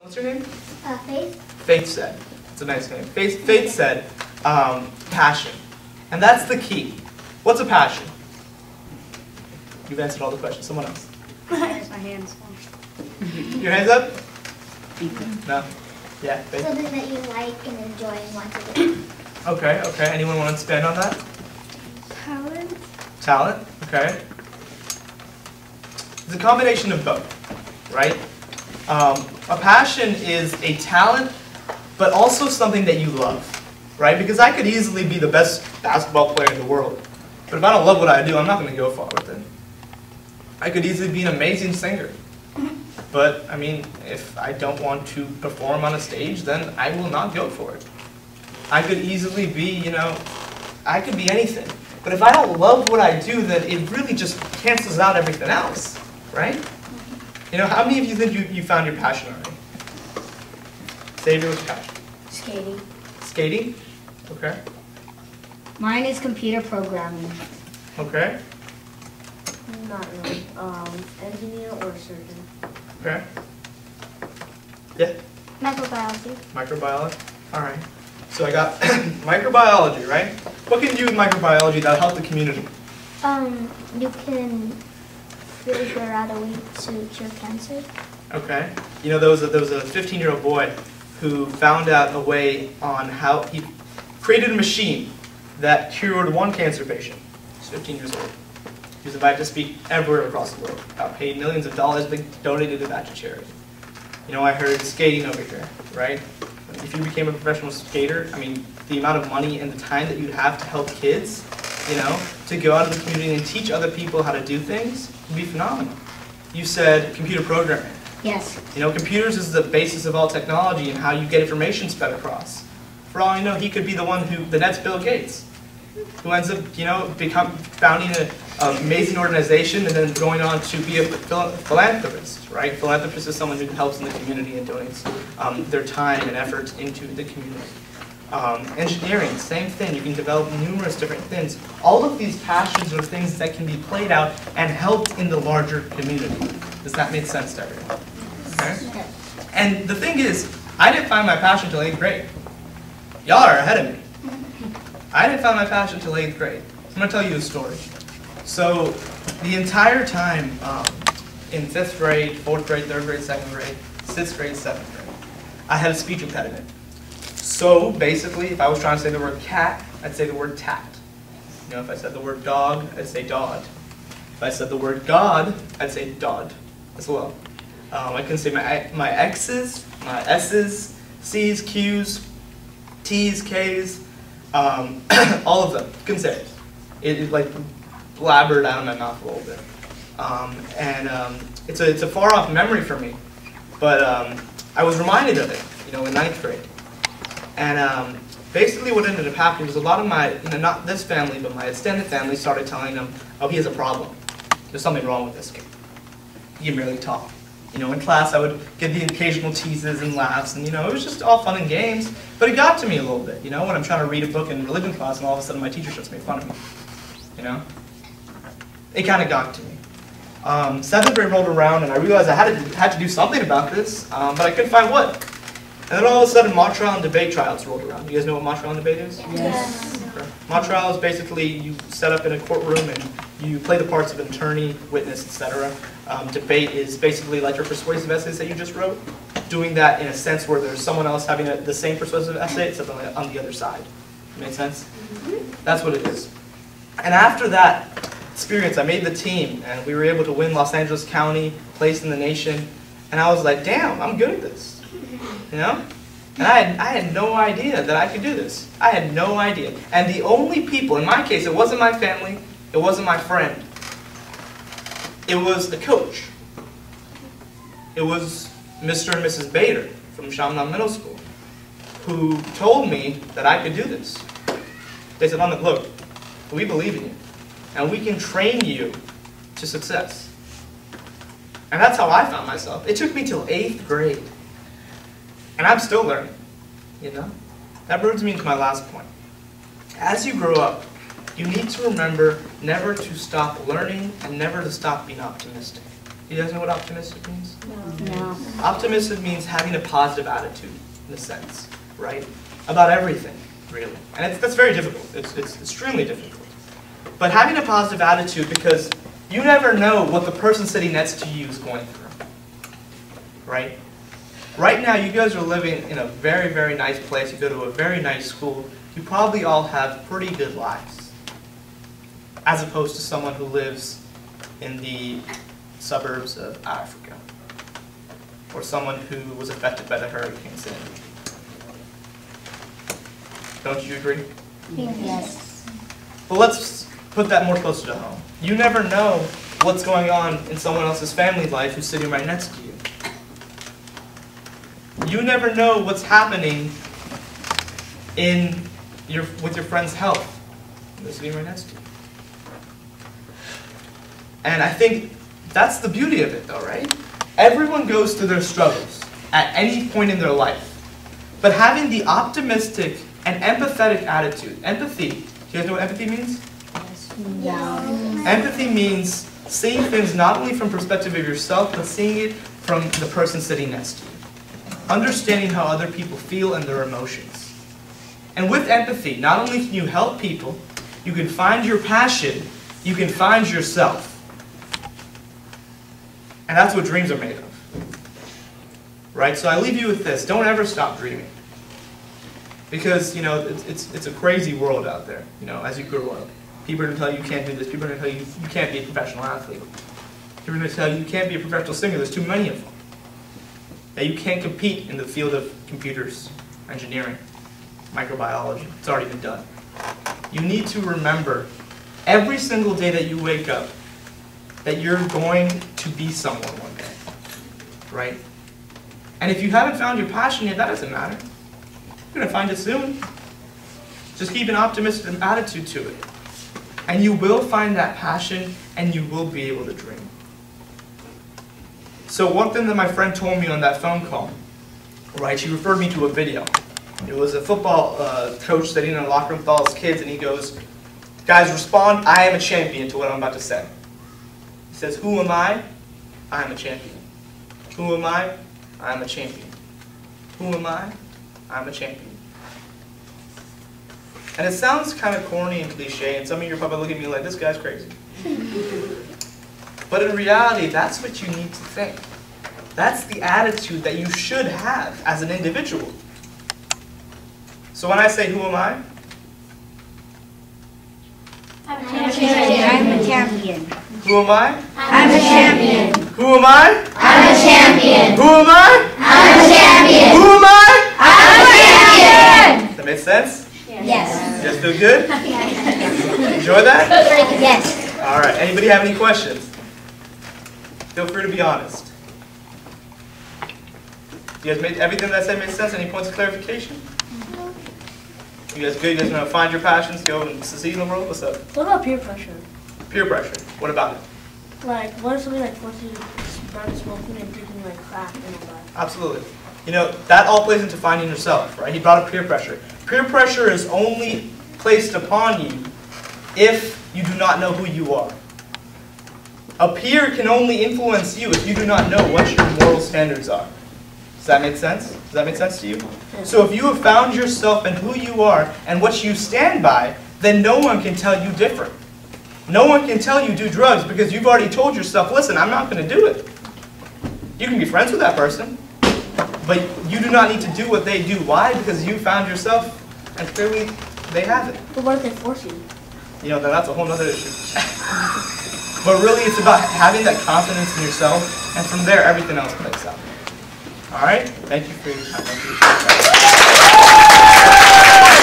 What's your name? Faith. Faith said. It's a nice name. Faith said, passion. And that's the key. What's a passion? You've answered all the questions. Someone else. My hands. Your hands up? No? Yeah, Faith? Something that you like and enjoy and want to do. Okay. Anyone want to expand on that? Talent. Talent? Okay. It's a combination of both, right? A passion is a talent, but also something that you love, right? Because I could easily be the best basketball player in the world, but if I don't love what I do, I'm not going to go far with it. I could easily be an amazing singer, but I mean, if I don't want to perform on a stage, then I will not go for it. I could easily be, I could be anything. But if I don't love what I do, then it really just cancels out everything else, right? How many of you think you found your passion already? Xavier, what's your passion? Skating. Skating? Okay. Mine is computer programming. Okay. Not really. Engineer or surgeon. Okay. Yeah? Microbiology. Microbiology? Alright. So I got microbiology, right? What can you do with microbiology that'll help the community? You can figure out a way to cure cancer. Okay. There was a 15-year-old boy who found out a way on how he created a machine that cured one cancer patient. He was 15 years old. He was invited to speak everywhere across the world. Got paid millions of dollars, but donated it back to charity. I heard skating over here, right? If you became a professional skater, I mean, the amount of money and the time that you'd have to help kids, to go out into the community and teach other people how to do things would be phenomenal. You said computer programming. Yes. Computers is the basis of all technology and how you get information spread across. For all I know, he could be the one the next Bill Gates, who ends up, founding an amazing organization and then going on to be a philanthropist, right? Philanthropist is someone who helps in the community and donates their time and effort into the community. Engineering, same thing. You can develop numerous different things. All of these passions are things that can be played out and helped in the larger community. Does that make sense to everyone? Okay? And the thing is, I didn't find my passion until 8th grade. Y'all are ahead of me. I didn't find my passion until 8th grade. I'm going to tell you a story. So the entire time in 5th grade, 4th grade, 3rd grade, 2nd grade, 6th grade, 7th grade, I had a speech impediment. So basically, if I was trying to say the word cat, I'd say the word tat. If I said the word dog, I'd say dod. If I said the word God, I'd say dod as well. I couldn't say my X's, my S's, C's, Q's, T's, K's, all of them. Couldn't say it. It like blabbered out of my mouth a little bit. It's a far off memory for me, but I was reminded of it, in 9th grade. And basically what ended up happening was a lot of my, not this family, but my extended family started telling them, oh, he has a problem. There's something wrong with this kid. He can barely talk. In class I would get the occasional teases and laughs, and it was just all fun and games. But it got to me a little bit, when I'm trying to read a book in religion class and all of a sudden my teacher starts making fun of me. It kind of got to me. 7th grade rolled around and I realized I had to do something about this, but I couldn't find what. And then all of a sudden, mock trial and debate trials rolled around. You guys know what mock trial and debate is? Yes. Okay. Mock trial is basically you set up in a courtroom and you play the parts of an attorney, witness, etc. Debate is basically like your persuasive essays that you just wrote, doing that in a sense where there's someone else having the same persuasive essay except on the other side. Make sense? That's what it is. And after that experience, I made the team and we were able to win Los Angeles County, place in the nation, and I was like, damn, I'm good at this. And I had no idea that I could do this. I had no idea. And the only people, in my case, it wasn't my family, it wasn't my friend. It was the coach. It was Mr. and Mrs. Bader from Chaminade Middle School, who told me that I could do this. They said, look, we believe in you, and we can train you to success. And that's how I found myself. It took me till 8th grade. And I'm still learning, That brings me to my last point. As you grow up, you need to remember never to stop learning and never to stop being optimistic. You guys know what optimistic means? No. Optimistic means having a positive attitude, in a sense, right? About everything, really. And that's very difficult. It's extremely difficult. But having a positive attitude, because you never know what the person sitting next to you is going through, right? Right now, you guys are living in a very, very nice place. You go to a very nice school. You probably all have pretty good lives, as opposed to someone who lives in the suburbs of Africa, or someone who was affected by the Hurricane Sandy. Don't you agree? Yes. Well, let's put that more closer to home. You never know what's going on in someone else's family life who's sitting right next to you. You never know what's happening with your friend's health. They're sitting right next to you. And I think that's the beauty of it, though, right? Everyone goes through their struggles at any point in their life. But having the optimistic and empathetic attitude, empathy, do you guys know what empathy means? No. Empathy means seeing things not only from the perspective of yourself, but seeing it from the person sitting next to you. Understanding how other people feel and their emotions. And with empathy, not only can you help people, you can find your passion, you can find yourself. And that's what dreams are made of. Right? So I leave you with this. Don't ever stop dreaming. Because, you know, it's a crazy world out there, you know, as you grow up. People are going to tell you you can't do this. People are going to tell you you can't be a professional athlete. People are going to tell you you can't be a professional singer. There's too many of them. That you can't compete in the field of computers, engineering, microbiology. It's already been done. You need to remember every single day that you wake up that you're going to be someone one day, right? And if you haven't found your passion yet, that doesn't matter. You're going to find it soon. Just keep an optimistic attitude to it. And you will find that passion, and you will be able to dream. So one thing that my friend told me on that phone call, right, she referred me to a video. It was a football coach sitting in a locker room with all his kids, and he goes, guys, respond, I am a champion, to what I'm about to say. He says, who am I? I am a champion. Who am I? I am a champion. Who am I? I am a champion. And it sounds kind of corny and cliche, and some of you are probably looking at me like, this guy's crazy. But in reality, that's what you need to think. That's the attitude that you should have as an individual. So when I say, who am I? I'm I'm a champion. Who am I? I'm a champion. Who am I? I'm a champion. Who am I? I'm a champion. Who am I? I'm a champion. Does that make sense? Yes. You guys feel good? Enjoy that? Yes. All right. Anybody have any questions? Feel free to be honest. You guys made everything that I said made sense? Any points of clarification? You guys good? You guys know how to find your passions, go and succeed in the world? What's up? What about peer pressure? Peer pressure. What about it? Like, what if somebody like forces you to start smoking and drinking like crack and all that? Absolutely. You know, that all plays into finding yourself, right? He brought up peer pressure. Peer pressure is only placed upon you if you do not know who you are. A peer can only influence you if you do not know what your moral standards are. Does that make sense? Does that make sense to you? So if you have found yourself and who you are and what you stand by, then no one can tell you different. No one can tell you do drugs because you've already told yourself, listen, I'm not going to do it. You can be friends with that person, but you do not need to do what they do. Why? Because you found yourself and clearly they haven't. But what if they force you? You know, then that's a whole other issue. But really, it's about having that confidence in yourself, and from there, everything else plays out. All right? Thank you for your time. Thank you.